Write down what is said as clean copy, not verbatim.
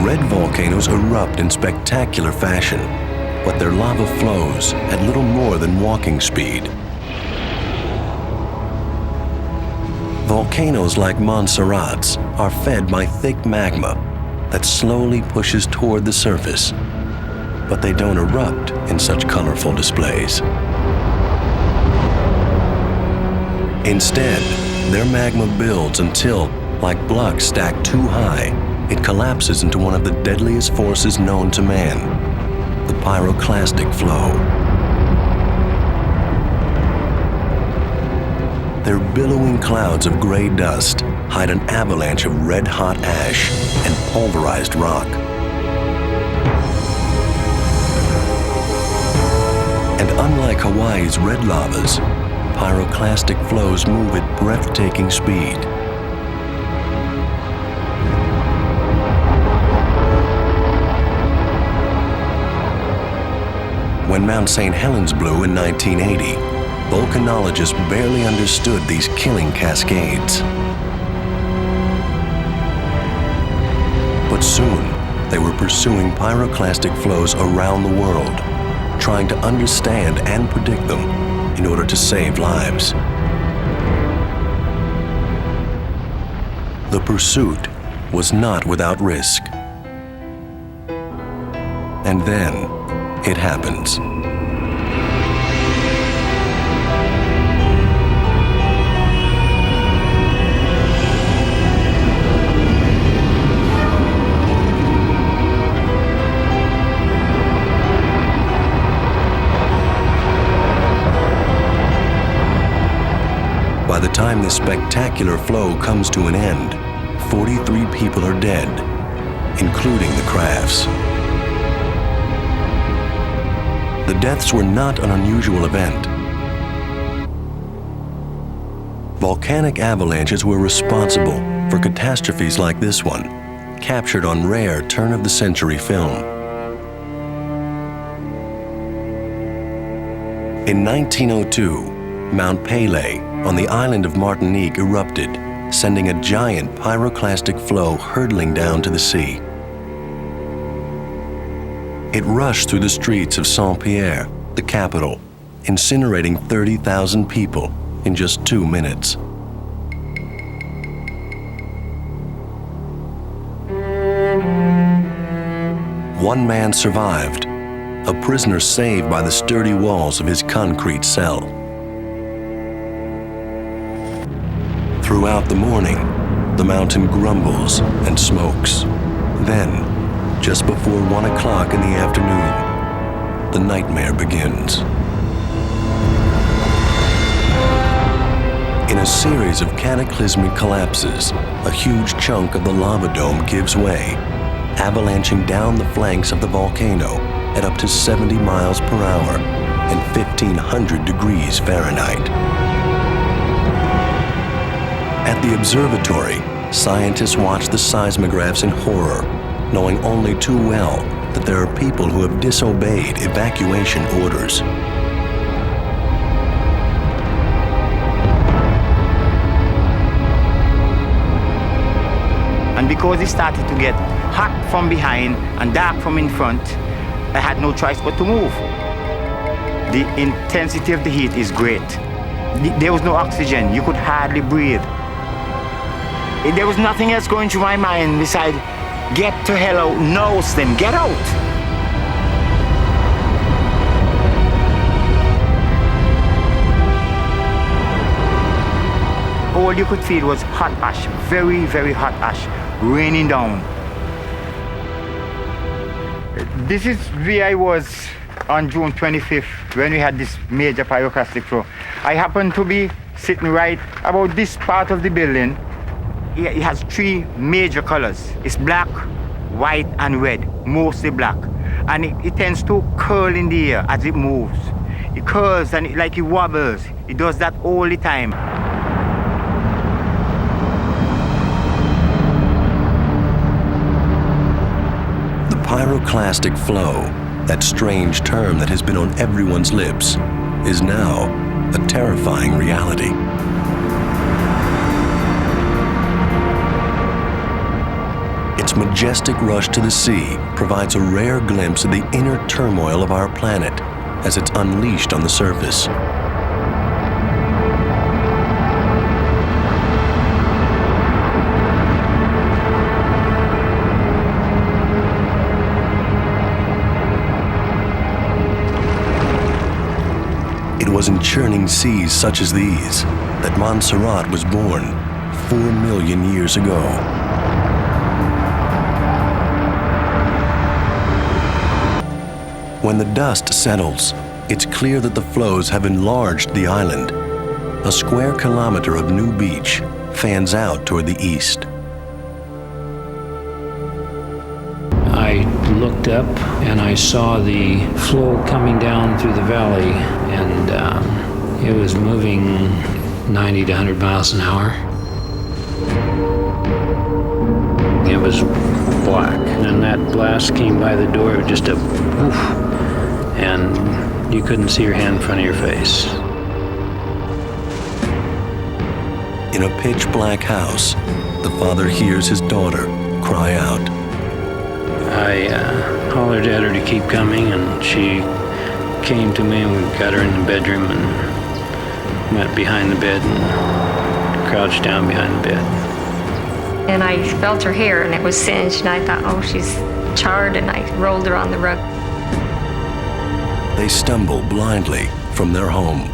red volcanoes erupt in spectacular fashion, but their lava flows at little more than walking speed. Volcanoes like Montserrat's are fed by thick magma that slowly pushes toward the surface, but they don't erupt in such colorful displays. Instead, their magma builds until, like blocks stacked too high, it collapses into one of the deadliest forces known to man, the pyroclastic flow. Their billowing clouds of gray dust hide an avalanche of red-hot ash and pulverized rock. And unlike Hawaii's red lavas, pyroclastic flows move at breathtaking speed. When Mount St. Helens blew in 1980, volcanologists barely understood these killing cascades. But soon, they were pursuing pyroclastic flows around the world, trying to understand and predict them in order to save lives. The pursuit was not without risk. And then, it happens. By the time this spectacular flow comes to an end, 43 people are dead, including the Crafts. The deaths were not an unusual event. Volcanic avalanches were responsible for catastrophes like this one, captured on rare turn-of-the-century film. In 1902, Mount Pelee on the island of Martinique erupted, sending a giant pyroclastic flow hurtling down to the sea. It rushed through the streets of Saint-Pierre, the capital, incinerating 30,000 people in just 2 minutes. One man survived, a prisoner saved by the sturdy walls of his concrete cell. Throughout the morning, the mountain grumbles and smokes. Then, just before 1 o'clock in the afternoon, the nightmare begins. In a series of cataclysmic collapses, a huge chunk of the lava dome gives way, avalanching down the flanks of the volcano at up to 70 miles per hour and 1,500 degrees Fahrenheit. At the observatory, scientists watch the seismographs in horror, knowing only too well that there are people who have disobeyed evacuation orders. And because it started to get hot from behind and dark from in front, I had no choice but to move. The intensity of the heat is great. There was no oxygen, you could hardly breathe. There was nothing else going through my mind besides, get to hell out, no, Slim, get out. All you could feel was hot ash, very, very hot ash, raining down. This is where I was on June 25th when we had this major pyroclastic flow. I happened to be sitting right about this part of the building. It has 3 major colors. It's black, white, and red, mostly black. And it tends to curl in the air as it moves. It curls and like it wobbles. It does that all the time. The pyroclastic flow, that strange term that has been on everyone's lips, is now a terrifying reality. It's majestic rush to the sea provides a rare glimpse of the inner turmoil of our planet as it's unleashed on the surface. It was in churning seas such as these that Montserrat was born 4 million years ago. When the dust settles, it's clear that the flows have enlarged the island. A square kilometer of new beach fans out toward the east. I looked up and I saw the flow coming down through the valley, and it was moving 90 to 100 miles an hour. It was black, and that blast came by the door, just a woof, and you couldn't see your hand in front of your face. In a pitch-black house, the father hears his daughter cry out. I hollered at her to keep coming, and she came to me, and we got her in the bedroom and went behind the bed and crouched down behind the bed. And I felt her hair, and it was singed, and I thought, oh, she's charred, and I rolled her on the rug. They stumble blindly from their home.